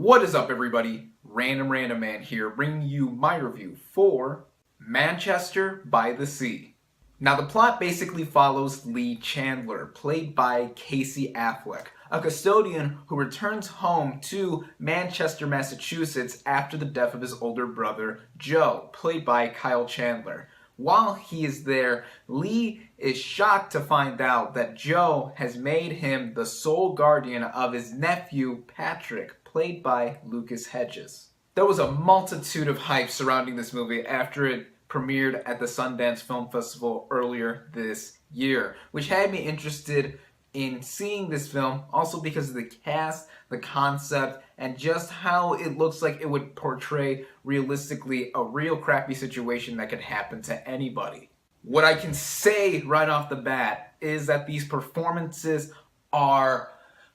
What is up, everybody? Random Random Man here, bringing you my review for Manchester by the Sea. Now, the plot basically follows Lee Chandler, played by Casey Affleck, a custodian who returns home to Manchester, Massachusetts after the death of his older brother, Joe, played by Kyle Chandler. While he is there, Lee is shocked to find out that Joe has made him the sole guardian of his nephew, Patrick, played by Lucas Hedges. There was a multitude of hype surrounding this movie after it premiered at the Sundance Film Festival earlier this year, which had me interested in seeing this film, also because of the cast, the concept, and just how it looks like it would portray realistically a real crappy situation that could happen to anybody. What I can say right off the bat is that these performances are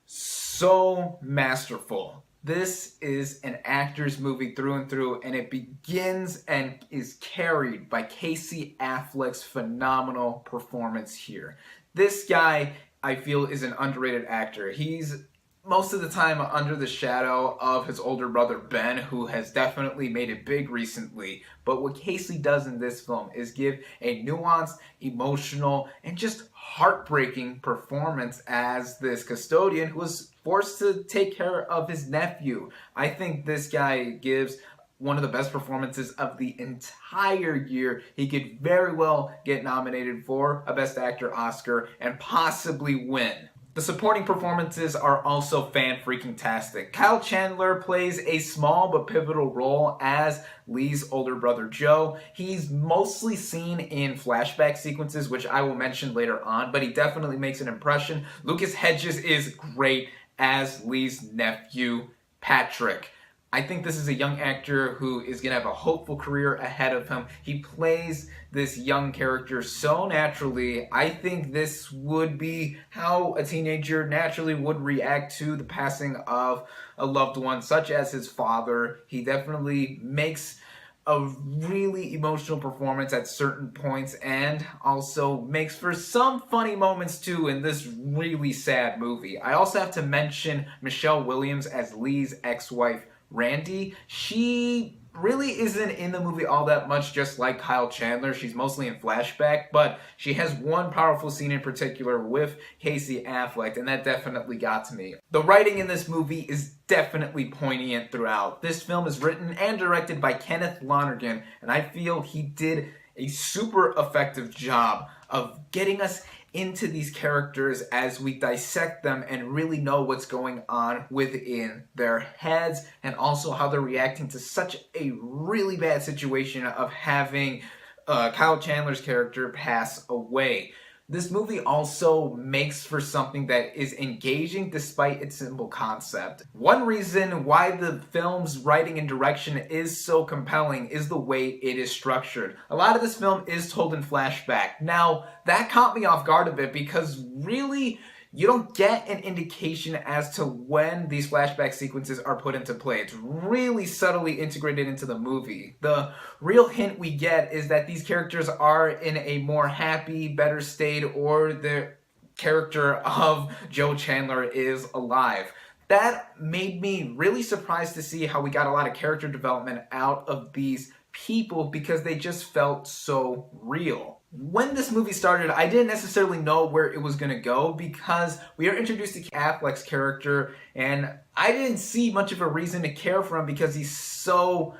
so masterful. This is an actor's movie through and through, and it begins and is carried by Casey Affleck's phenomenal performance here. This guy, I feel, is an underrated actor. He's most of the time under the shadow of his older brother Ben, who has definitely made it big recently. But what Casey does in this film is give a nuanced, emotional, and just heartbreaking performance as this custodian who was forced to take care of his nephew. I think this guy gives one of the best performances of the entire year. He could very well get nominated for a Best Actor Oscar and possibly win. The supporting performances are also fan-freaking-tastic. Kyle Chandler plays a small but pivotal role as Lee's older brother Joe. He's mostly seen in flashback sequences, which I will mention later on, but he definitely makes an impression. Lucas Hedges is great as Lee's nephew, Patrick. I think this is a young actor who is going to have a hopeful career ahead of him. He plays this young character so naturally. I think this would be how a teenager naturally would react to the passing of a loved one, such as his father. He definitely makes a really emotional performance at certain points and also makes for some funny moments too in this really sad movie. I also have to mention Michelle Williams as Lee's ex-wife, Randy. She really isn't in the movie all that much, just like Kyle Chandler. She's mostly in flashback, but she has one powerful scene in particular with Casey Affleck, and that definitely got to me. The writing in this movie is definitely poignant throughout. This film is written and directed by Kenneth Lonergan, and I feel he did a super effective job of getting us into these characters as we dissect them and really know what's going on within their heads, and also how they're reacting to such a really bad situation of having Kyle Chandler's character pass away. This movie also makes for something that is engaging despite its simple concept. One reason why the film's writing and direction is so compelling is the way it is structured. A lot of this film is told in flashback. Now, that caught me off guard a bit because really, you don't get an indication as to when these flashback sequences are put into play. It's really subtly integrated into the movie. The real hint we get is that these characters are in a more happy, better state, or the character of Joe Chandler is alive. That made me really surprised to see how we got a lot of character development out of these people because they just felt so real. When this movie started, I didn't necessarily know where it was going to go because we are introduced to Affleck's character, and I didn't see much of a reason to care for him because he's so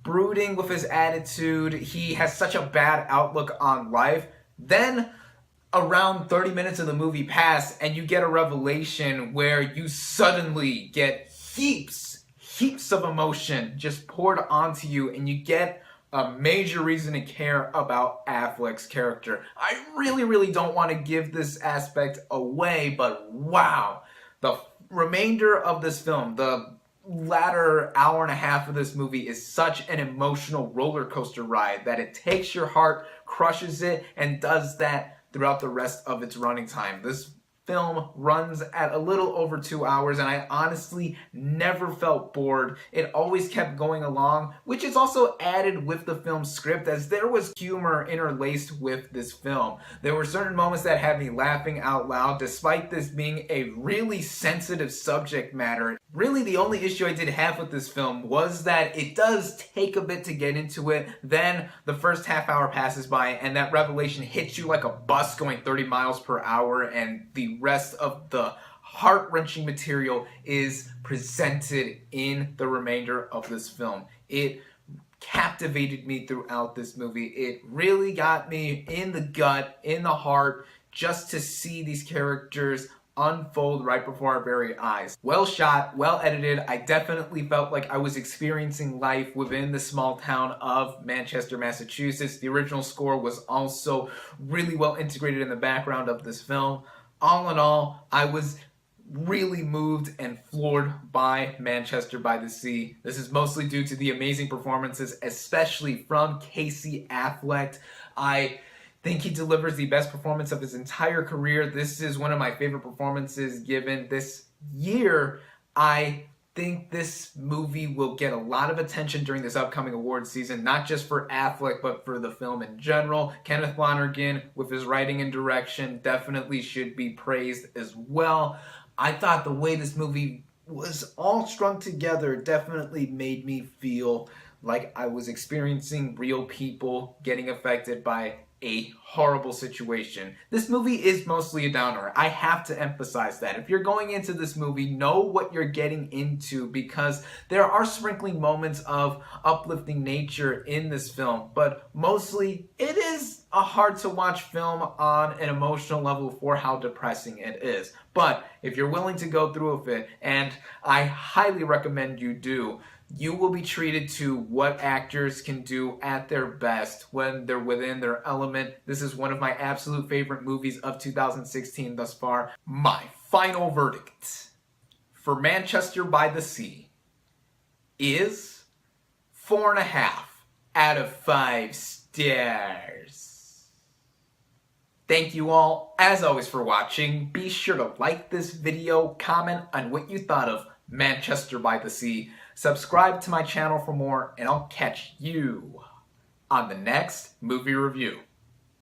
brooding with his attitude. He has such a bad outlook on life. Then around 30 minutes of the movie pass, and you get a revelation where you suddenly get heaps of emotion just poured onto you, and you get a major reason to care about Affleck's character. I really don't want to give this aspect away, but wow. The remainder of this film, the latter hour and a half of this movie, is such an emotional roller coaster ride that it takes your heart, crushes it, and does that throughout the rest of its running time. This film runs at a little over 2 hours, and I honestly never felt bored. It always kept going along, which is also added with the film's script, as there was humor interlaced with this film. There were certain moments that had me laughing out loud, despite this being a really sensitive subject matter. Really, the only issue I did have with this film was that it does take a bit to get into it. Then the first half hour passes by and that revelation hits you like a bus going 30 miles per hour, and the rest of the heart-wrenching material is presented in the remainder of this film. It captivated me throughout this movie. It really got me in the gut, in the heart, just to see these characters unfold right before our very eyes. Well shot, well edited. I definitely felt like I was experiencing life within the small town of Manchester, Massachusetts. The original score was also really well integrated in the background of this film. All in all, I was really moved and floored by Manchester by the Sea. This is mostly due to the amazing performances, especially from Casey Affleck. I think he delivers the best performance of his entire career. This is one of my favorite performances given this year. I think this movie will get a lot of attention during this upcoming awards season, not just for Affleck, but for the film in general. Kenneth Lonergan, with his writing and direction, definitely should be praised as well. I thought the way this movie was all strung together definitely made me feel like I was experiencing real people getting affected by a horrible situation. This movie is mostly a downer. I have to emphasize that. If you're going into this movie, know what you're getting into, because there are sprinkling moments of uplifting nature in this film, but mostly it is a hard to watch film on an emotional level for how depressing it is. But if you're willing to go through with it, and I highly recommend you do, you will be treated to what actors can do at their best when they're within their element. This is one of my absolute favorite movies of 2016 thus far. My final verdict for Manchester by the Sea is 4.5 out of 5 stars. Thank you all, as always, for watching. Be sure to like this video, comment on what you thought of Manchester by the Sea. Subscribe to my channel for more, and I'll catch you on the next movie review.